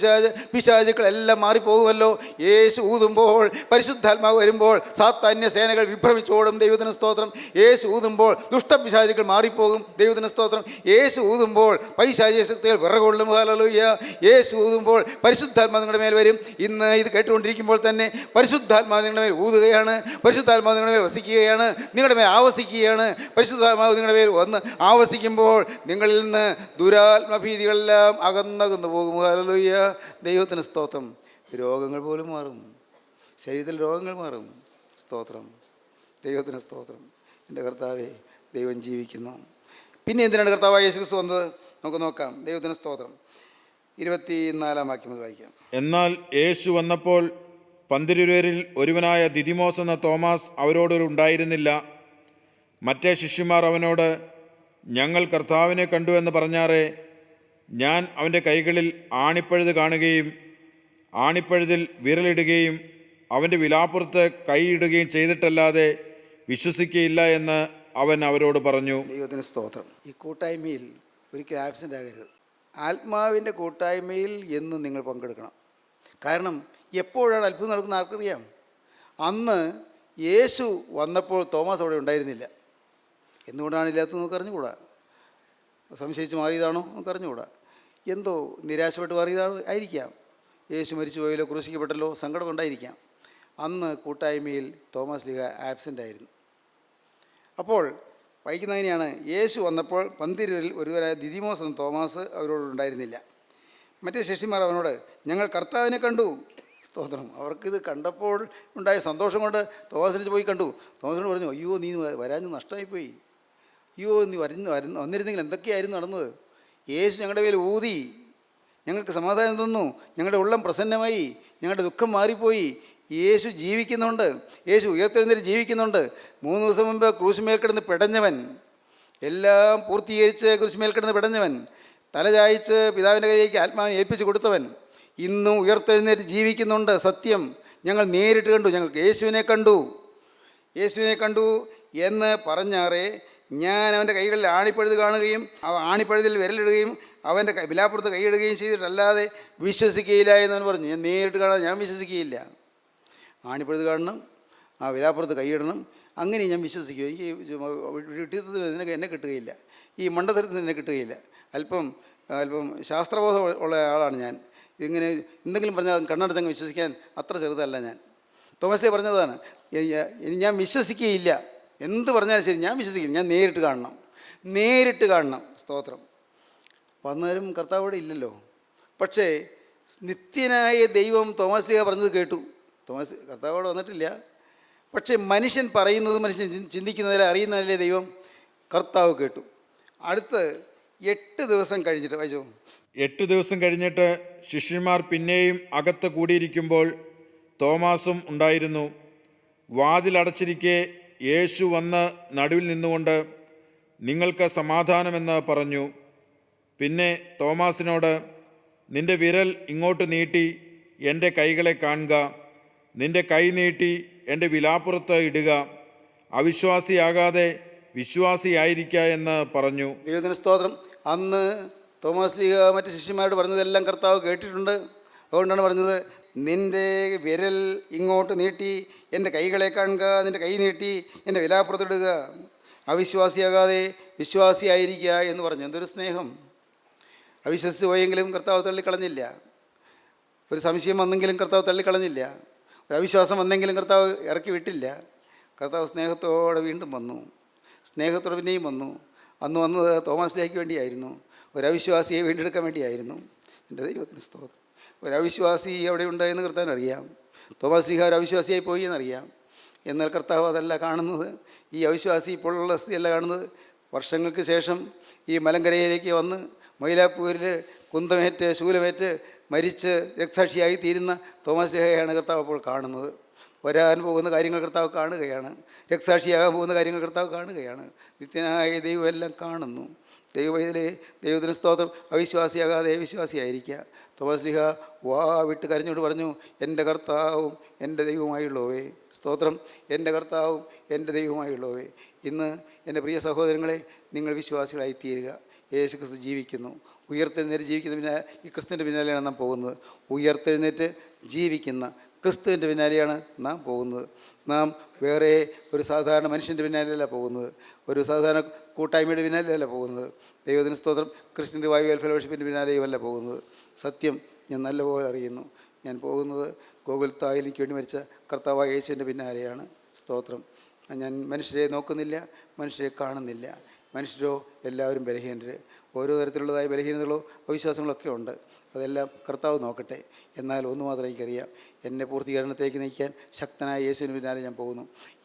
പിശാചുക്കളെല്ലാം മാറിപ്പോകുമല്ലോ. യേശു ഊതുമ്പോൾ, പരിശുദ്ധാത്മാവ് വരുമ്പോൾ സാത്താന്യ സേനകൾ വിഭ്രമിച്ചോടും. ദൈവത്തിന് സ്തോത്രം. യേശു ഊതുമ്പോൾ ദുഷ്ടപിശാചുക്കൾ മാറിപ്പോകും. ദൈവത്തിന് സ്തോത്രം. യേശു ഊതുമ്പോൾ പൈശാചിക ശക്തികൾ വിറകൊള്ളും. ഹല്ലേലൂയ. യേശു ഊതുമ്പോൾ പരിശുദ്ധാത്മാവ് നിങ്ങളുടെ മേൽ വരും. ഇന്ന് ഇത് കേട്ടുകൊണ്ടിരിക്കുമ്പോൾ തന്നെ പരിശുദ്ധാത്മാവ് നിങ്ങളുടെ മേൽ ഊതുകയാണ്. പരിശുദ്ധാത്മാവ് നിങ്ങളുടെ മേൽ വസിക്കുകയാണ്, നിങ്ങളുടെ മേൽ ആവസിക്കുകയാണ്. പരിശുദ്ധാത്മാവ് നിങ്ങളുടെ മേൽ വന്ന് ആവസിക്കുമ്പോൾ നിങ്ങളിൽ നിന്ന് ദുരാത്മഭീതികളെല്ലാം അകന്നകന്നു പോകും. ഹല്ലേലൂയ. ദൈവത്തിന് സ്തോത്രം. രോഗങ്ങൾ പോലും മാറും, ശരീരത്തിൽ രോഗങ്ങൾ മാറും. സ്തോത്രം. ദൈവത്തിന് സ്തോത്രം. എൻ്റെ കർത്താവേ, ദൈവം ജീവിക്കുന്നു. പിന്നെ എന്തിനാണ് കർത്താവായ യേശു ക്രിസ്തു വന്നത്? നമുക്ക് നോക്കാം. ദൈവത്തിന് സ്തോത്രം. 24-ാം വാക്യം വായിക്കാം. എന്നാൽ യേശു വന്നപ്പോൾ 12 ഒരുവനായ ദിദിമോസ് എന്ന തോമാസ് അവരോട് ഉണ്ടായിരുന്നില്ല. മറ്റേ ശിഷ്യന്മാർ അവനോട്, ഞങ്ങൾ കർത്താവിനെ കണ്ടു എന്ന് പറഞ്ഞാറേ, ഞാൻ അവൻ്റെ കൈകളിൽ ആണിപ്പഴുത് കാണുകയും ആണിപ്പഴുതിൽ വിരലിടുകയും അവൻ്റെ വിലാപ്പുറത്ത് കൈയിടുകയും ചെയ്തിട്ടല്ലാതെ വിശ്വസിക്കുകയില്ല എന്ന് അവൻ അവരോട് പറഞ്ഞു. ദൈവത്തിന് സ്തോത്രം. ഈ കൂട്ടായ്മയിൽ ഒരിക്കലും ആബ്സെൻ്റ് ആകരുത്. ആത്മാവിൻ്റെ കൂട്ടായ്മയിൽ എന്നും നിങ്ങൾ പങ്കെടുക്കണം. കാരണം എപ്പോഴാണ് അത്ഭുതം നടക്കുന്ന ആർക്കറിയാം? അന്ന് യേശു വന്നപ്പോൾ തോമസ് അവിടെ ഉണ്ടായിരുന്നില്ല. എന്തുകൊണ്ടാണ് ഇല്ലാത്തത് നമുക്ക് അറിഞ്ഞുകൂടാ. സംശയിച്ച് മാറിയതാണോ നമുക്ക് അറിഞ്ഞുകൂടാ. എന്തോ നിരാശപ്പെട്ട് മാറിയതാണ് ആയിരിക്കാം. യേശു മരിച്ചു പോയല്ലോ, ക്രൂശിക്കപ്പെട്ടല്ലോ, സങ്കടമുണ്ടായിരിക്കാം. അന്ന് കൂട്ടായ്മയിൽ തോമസ് ലീഗ ആബ്സെൻ്റ് ആയിരുന്നു. അപ്പോൾ വായിക്കുന്നതിനെയാണ്, യേശു വന്നപ്പോൾ പന്തിരുവരിൽ ഒരുവരായ ദിദിമോസ് എന്ന തോമസ് അവരോടുണ്ടായിരുന്നില്ല. മറ്റേ ശിഷ്യന്മാർ അവനോട്, ഞങ്ങൾ കർത്താവിനെ കണ്ടു. സ്തോത്രം. അവർക്കിത് കണ്ടപ്പോൾ ഉണ്ടായ സന്തോഷം കൊണ്ട് തോമസിനെ പോയി കണ്ടു. തോമസിനോട് പറഞ്ഞു, അയ്യോ നീ വരാഞ്ഞ് നഷ്ടമായിപ്പോയി. അയ്യോ നീ വന്നിരുന്നെങ്കിൽ എന്തൊക്കെയായിരുന്നു നടന്നത്. യേശു ഞങ്ങളുടെ മേൽ ഊതി ഞങ്ങൾക്ക് സമാധാനം തന്നു. ഞങ്ങളുടെ ഉള്ളം പ്രസന്നമായി. ഞങ്ങളുടെ ദുഃഖം മാറിപ്പോയി. യേശു ജീവിക്കുന്നുണ്ട്. യേശു ഉയർത്തെഴുന്നേറ്റ് ജീവിക്കുന്നുണ്ട്. 3 ദിവസം മുമ്പ് ക്രൂശുമേൽ കിടന്ന് പിടഞ്ഞവൻ, എല്ലാം പൂർത്തീകരിച്ച് ക്രൂശുമേൽ കിടന്ന് പിടഞ്ഞവൻ, തലചായ്ച്ച് പിതാവിൻ്റെ കയ്യിലേക്ക് ആത്മാവിനെ ഏൽപ്പിച്ച് കൊടുത്തവൻ ഇന്നും ഉയർത്തെഴുന്നേറ്റ് ജീവിക്കുന്നുണ്ട്. സത്യം. ഞങ്ങൾ നേരിട്ട് കണ്ടു. ഞങ്ങൾക്ക് യേശുവിനെ കണ്ടു എന്ന് പറഞ്ഞാറേ, ഞാൻ അവൻ്റെ കൈകളിൽ ആണിപ്പഴുത് കാണുകയും ആണിപ്പഴുതിൽ വിരലിടുകയും അവൻ്റെ വിലാപ്പുറത്ത് കൈയിടുകയും ചെയ്തിട്ടല്ലാതെ വിശ്വസിക്കുകയില്ല എന്നവൻ പറഞ്ഞു. ഞാൻ നേരിട്ട് കാണാതെ ഞാൻ വിശ്വസിക്കുകയില്ല. ആണിപ്പഴുത് കാണണം, ആ വിലാപ്പുറത്ത് കൈയിടണം, അങ്ങനെ ഞാൻ വിശ്വസിക്കും. എനിക്ക് വിട്ടിത്തത്തിൽ എന്നെ കിട്ടുകയില്ല, ഈ മണ്ടത്തരത്തിൽ എന്നെ കിട്ടുകയില്ല. അല്പം ശാസ്ത്രബോധം ഉള്ള ആളാണ് ഞാൻ. ഇങ്ങനെ എന്തെങ്കിലും പറഞ്ഞാൽ കണ്ണടച്ചങ്ങ് വിശ്വസിക്കാൻ അത്ര ചെറുതല്ല ഞാൻ. തോമസ് പറഞ്ഞതാണ്, ഞാൻ വിശ്വസിക്കുകയില്ല. എന്ത് പറഞ്ഞാലും ശരി ഞാൻ വിശ്വസിക്കില്ല. ഞാൻ നേരിട്ട് കാണണം. സ്തോത്രം. വന്നവരും കർത്താവോടെ ഇല്ലല്ലോ. പക്ഷേ നിത്യനായ ദൈവം തോമസ് ലീഗ പറഞ്ഞത് കേട്ടു. തോമസ് കർത്താവോടെ വന്നിട്ടില്ല. പക്ഷേ മനുഷ്യൻ പറയുന്നത്, മനുഷ്യൻ ചിന്തിക്കുന്നതിലെ അറിയുന്നതിലെ ദൈവം കർത്താവ് കേട്ടു. അടുത്ത് 8 ദിവസം കഴിഞ്ഞിട്ട് വായിച്ചോ. 8 ദിവസം കഴിഞ്ഞിട്ട് ശിഷ്യന്മാർ പിന്നെയും അകത്ത് കൂടിയിരിക്കുമ്പോൾ തോമാസും ഉണ്ടായിരുന്നു. വാതിലടച്ചിരിക്കെ യേശു വന്ന് നടുവിൽ നിന്നുകൊണ്ട്, നിങ്ങൾക്ക് സമാധാനമെന്ന് പറഞ്ഞു. പിന്നെ തോമാസിനോട്, നിന്റെ വിരൽ ഇങ്ങോട്ട് നീട്ടി എൻ്റെ കൈകളെ കാണുക, നിന്റെ കൈ നീട്ടി എൻ്റെ വിലാപ്പുറത്ത് ഇടുക, അവിശ്വാസിയാകാതെ വിശ്വാസിയായിരിക്കുക എന്ന് പറഞ്ഞു. ദൈവത്തിന് സ്തോത്രം. അന്ന് തോമസ് ലീഗ മറ്റ് ശിഷ്യന്മാരോട് പറഞ്ഞതെല്ലാം കർത്താവ് കേട്ടിട്ടുണ്ട്. അതുകൊണ്ടാണ് പറഞ്ഞത്, നിൻ്റെ വിരൽ ഇങ്ങോട്ട് നീട്ടി എൻ്റെ കൈകളെ കാണുക, നിൻ്റെ കൈ നീട്ടി എൻ്റെ വിലാപ്പുറത്തിടുക, അവിശ്വാസിയാകാതെ വിശ്വാസിയായിരിക്കുക എന്ന് പറഞ്ഞു. എന്തൊരു സ്നേഹം! അവിശ്വസിച്ച് പോയെങ്കിലും കർത്താവ് തള്ളിക്കളഞ്ഞില്ല. ഒരു സംശയം വന്നെങ്കിലും കർത്താവ് തള്ളിക്കളഞ്ഞില്ല. ഒരു അവിശ്വാസം വന്നെങ്കിലും കർത്താവ് ഇറക്കി വിട്ടില്ല. കർത്താവ് സ്നേഹത്തോടെ വീണ്ടും വന്നു. സ്നേഹത്തോടെ പിന്നെയും വന്നു. അന്ന് വന്നത് തോമസ് ലീഗയ്ക്ക് വേണ്ടിയായിരുന്നു. ഒരവിശ്വാസിയെ വീണ്ടെടുക്കാൻ വേണ്ടിയായിരുന്നു. എൻ്റെ ദൈവത്തിന് സ്തോത്രം. ഒരവിശ്വാസി അവിടെ ഉണ്ടായെന്ന് കർത്താവിന് അറിയാം. തോമസ് ലീഗ ഒരു അവിശ്വാസിയായി പോയി എന്നറിയാം. എന്നാൽ കർത്താവ് അതല്ല കാണുന്നത്. ഈ അവിശ്വാസി ഇപ്പോഴുള്ള സ്ഥിതിയല്ല കാണുന്നത്. വർഷങ്ങൾക്ക് ശേഷം ഈ മലങ്കരയിലേക്ക് വന്ന് മൈലാപ്പൂരിൽ കുന്തമേറ്റ് ശൂലമേറ്റ് മരിച്ച് രക്തസാക്ഷിയായി തീരുന്ന തോമസ് ലീഗയാണ് കർത്താവ് അപ്പോൾ കാണുന്നത്. വരാൻ പോകുന്ന കാര്യങ്ങൾ കർത്താവ് കാണുകയാണ്. രക്തസാക്ഷിയാകാൻ പോകുന്ന കാര്യങ്ങൾ കർത്താവ് കാണുകയാണ്. നിത്യനായ ദൈവം എല്ലാം കാണുന്നു. ദൈവത്തിന് സ്തോത്രം. അവിശ്വാസിയാകാതെ വിശ്വാസിയായിരിക്കുക. തോമസ് ലീഗ വിട്ട് കരഞ്ഞോട് പറഞ്ഞു, എൻ്റെ കർത്താവും എൻ്റെ ദൈവവുമായുള്ളവേ. സ്തോത്രം. എൻ്റെ കർത്താവും എൻ്റെ ദൈവവുമായുള്ളവേ. ഇന്ന് എൻ്റെ പ്രിയ സഹോദരങ്ങളെ, നിങ്ങൾ വിശ്വാസികളായി തീരുക. യേശു ക്രിസ്തു ജീവിക്കുന്നു. ഉയർത്തെഴുന്നേറ്റ് ജീവിക്കുന്ന പിന്നാലെ ഈ ക്രിസ്തുവിൻ്റെ പിന്നാലെയാണ് നാം പോകുന്നത്. ഉയർത്തെഴുന്നേറ്റ് ജീവിക്കുന്ന ക്രിസ്തുവിൻ്റെ പിന്നാലെയാണ് നാം പോകുന്നത്. നാം വേറെ ഒരു സാധാരണ മനുഷ്യൻ്റെ പിന്നാലെയല്ല പോകുന്നത്. ഒരു സാധാരണ കൂട്ടായ്മയുടെ പിന്നാലെയല്ല പോകുന്നത്. ദൈവത്തിന് സ്തോത്രം. ക്രിസ്ത്യൻ റിവൈവൽ ഫെലോഷിപ്പിൻ്റെ പിന്നാലെയുമല്ല പോകുന്നത്. സത്യം ഞാൻ നല്ലപോലെ അറിയുന്നു. ഞാൻ പോകുന്നത് ഗോകുൽത്തായിൽ എനിക്ക് വേണ്ടി മരിച്ച കർത്താവായ യേശുവിൻ്റെ പിന്നാലെയാണ്. സ്തോത്രം. ഞാൻ മനുഷ്യരെ നോക്കുന്നില്ല, മനുഷ്യരെ കാണുന്നില്ല. മനുഷ്യരോ എല്ലാവരും ബലഹീനർ. ഓരോ തരത്തിലുള്ളതായ ബലഹീനതകളോ അവിശ്വാസങ്ങളൊക്കെ ഉണ്ട്. അതെല്ലാം കർത്താവ് നോക്കട്ടെ. എന്നാൽ ഒന്ന് മാത്രം എനിക്കറിയാം, എന്നെ പൂർത്തീകരണത്തിലേക്ക് നയിക്കാൻ ശക്തനായ യേശുവിന് പിന്നാലെ ഞാൻ പോകുന്നു.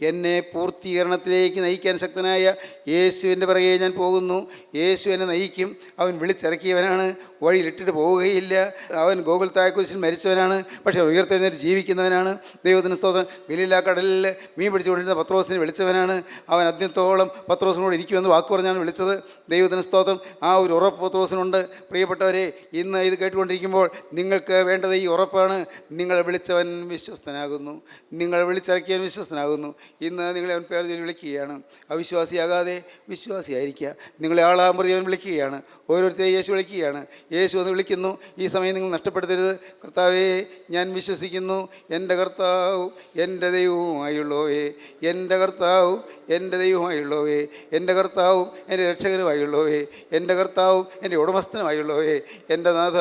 എന്നെ പൂർത്തീകരണത്തിലേക്ക് നയിക്കാൻ ശക്തനായ യേശുവിൻ്റെ പിറകെ ഞാൻ പോകുന്നു. യേശു എന്നെ നയിക്കും. അവൻ വിളിച്ചിറക്കിയവനാണ്, വഴിയിലിട്ടിട്ട് പോവുകയില്ല. അവൻ ഗോകുൽത്തായ കുരിശിൽ മരിച്ചവനാണ്, പക്ഷേ ഉയർത്തെഴുന്നേറ്റ് ജീവിക്കുന്നവനാണ്. ദൈവത്തിന് സ്തോത്രം. ഗലീല കടലിൽ മീൻ പിടിച്ചുകൊണ്ടിരുന്ന പത്രോസിനെ വിളിച്ചവനാണ്. അവൻ അന്ത്യത്തോളം പത്രോസിനോട് ഇരിക്കുമെന്ന് വാക്ക് പറഞ്ഞാണ് വിളിച്ചത്. ദൈവത്തിന് സ്തോത്രം. ആ ഒരു ഉറപ്പ് പത്രോസിനുണ്ട്. പ്രിയപ്പെട്ടവരെ, ഇന്ന് ഇത് കേട്ടുകൊണ്ടിരിക്കുമ്പോൾ നിങ്ങൾക്ക് വേണ്ടത് ഈ ഉറപ്പാണ്. നിങ്ങൾ വിളിച്ചവൻ വിശ്വസ്തനാകുന്നു, നിങ്ങൾ വിളിച്ചിറക്കിയവൻ വിശ്വസ്തനാകുന്നു. ഇന്ന് നിങ്ങളെ അവൻ പേർ ചൊല്ലി വിളിക്കുകയാണ്. അവിശ്വാസിയാകാതെ വിശ്വാസിയായിരിക്കുക. നിങ്ങളെ ആളാൻ പ്രതി അവൻ വിളിക്കുകയാണ്. ഓരോരുത്തരെയും യേശു വിളിക്കുകയാണ്. യേശു എന്ന് വിളിക്കുന്നു. ഈ സമയം നിങ്ങൾ നഷ്ടപ്പെടുത്തരുത്. കർത്താവേ, ഞാൻ വിശ്വസിക്കുന്നു. എൻ്റെ കർത്താവും എൻ്റെ ദൈവവുമായുള്ളവേ, എൻ്റെ കർത്താവും എൻ്റെ ദൈവവുമായുള്ളവേ, എൻ്റെ കർത്താവും എൻ്റെ രക്ഷകനുമായുള്ളവേ, എൻ്റെ കർത്താവും എൻ്റെ ഉടമസ്ഥനുമായുള്ളവേ, എൻ്റെ നാഥ,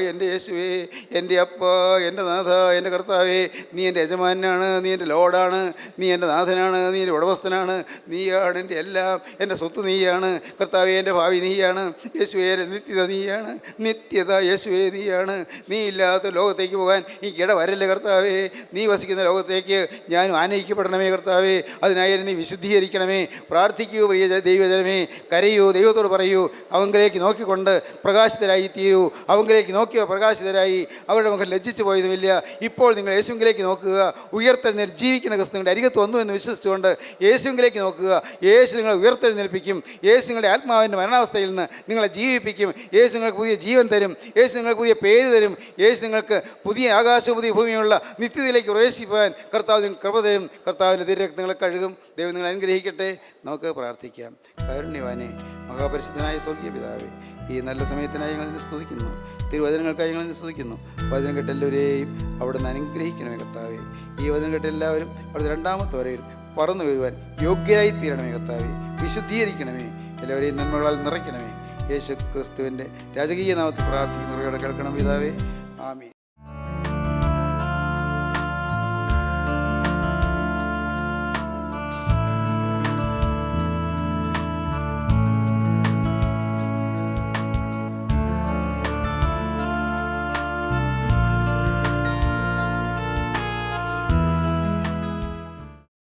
എൻ്റെ യേശുവേ, എൻ്റെ അപ്പ, എൻ്റെ നാഥ, എൻ്റെ കർത്താവേ, നീ എൻ്റെ യജമാനാണ്, നീ എൻ്റെ ലോഡാണ്, നീ എൻ്റെ നാഥനാണ്, നീ എൻ്റെ ഉടമസ്ഥനാണ്, നീയാണ് എൻ്റെ എല്ലാം. എൻ്റെ സ്വത്ത് നീയാണ് കർത്താവേ, എൻ്റെ ഭാവി നീയാണ് യേശുവേ, എൻ്റെ നിത്യത നീയാണ്, നിത്യത യേശുവേ നീയാണ്. നീ ഇല്ലാത്ത ലോകത്തേക്ക് പോകാൻ ഈ ഇട വരല്ലേ കർത്താവേ. നീ വസിക്കുന്ന ലോകത്തേക്ക് ഞാനും ആനയിക്കപ്പെടണമേ കർത്താവേ. അതിനായി നീ വിശുദ്ധീകരിക്കണമേ. പ്രാർത്ഥിക്കൂ പ്രിയ ദൈവജനമേ, കരയൂ, ദൈവത്തോട് പറയൂ. അവങ്കിലേക്ക് നോക്കിക്കൊണ്ട് പ്രകാശിതരായി തീരൂ. അവങ്കിലേക്ക് നോക്കിയ പ്രകാശിതരായി. അവരുടെ മുഖം ലജ്ജിച്ചു പോയതുമില്ല. ഇപ്പോൾ നിങ്ങൾ യേശുവിലേക്ക് നോക്കുക. ഉയർത്തെഴുന്നേറ്റ് ജീവിക്കുന്ന ക്രിസ്തു നിങ്ങളുടെ അരികത്ത് വന്നു എന്ന് വിശ്വസിച്ചുകൊണ്ട് യേശുവിലേക്ക് നോക്കുക. യേശു നിങ്ങളെ ഉയർത്തെഴുന്നേൽപ്പിക്കും. യേശു നിങ്ങളുടെ ആത്മാവിൻ്റെ മരണാവസ്ഥയിൽ നിന്ന് നിങ്ങളെ ജീവിപ്പിക്കും. യേശു നിങ്ങൾക്ക് പുതിയ ജീവൻ തരും. യേശു നിങ്ങൾക്ക് പുതിയ പേര് തരും. യേശു നിങ്ങൾക്ക് പുതിയ ആകാശവും പുതിയ ഭൂമിയുള്ള നിത്യതയിലേക്ക് പ്രവേശിപ്പാൻ കർത്താവ് നിങ്ങൾക്ക് കൃപ തരും. കർത്താവിൻ്റെ തിരുരക്തങ്ങളെ കഴുകും. ദൈവം നിങ്ങളെ അനുഗ്രഹിക്കട്ടെ. നമുക്ക് പ്രാർത്ഥിക്കാം. കാരുണ്യവാനേ, മഹാപരിശുദ്ധനായ സ്വർഗീയ പിതാവേ, ഈ നല്ല സമയത്തിനായി ഞങ്ങൾ നിന്നെ സ്തുതിക്കുന്നു. തിരുവചനങ്ങൾക്കായി ഞങ്ങൾ നിന്നെ സ്തുതിക്കുന്നു. വചനം കേട്ട എല്ലാവരെയും അവിടെ നിന്ന് അനുഗ്രഹിക്കണമേ കർത്താവേ. ഈ വചനം കേട്ട എല്ലാവരും അവിടുത്തെ രണ്ടാമത്തെ വരയിൽ പറന്നു വരുവാൻ യോഗ്യരായി തീരണമേ കർത്താവേ. വിശുദ്ധീകരിക്കണമേ. എല്ലാവരെയും നന്മകളാൽ നിറയ്ക്കണമേ. യേശു ക്രിസ്തുവിൻ്റെ രാജകീയ നാമത്തിൽ പ്രാർത്ഥിക്കുന്നവരുടെ കേൾക്കണം പിതാവേ. ആമീൻ.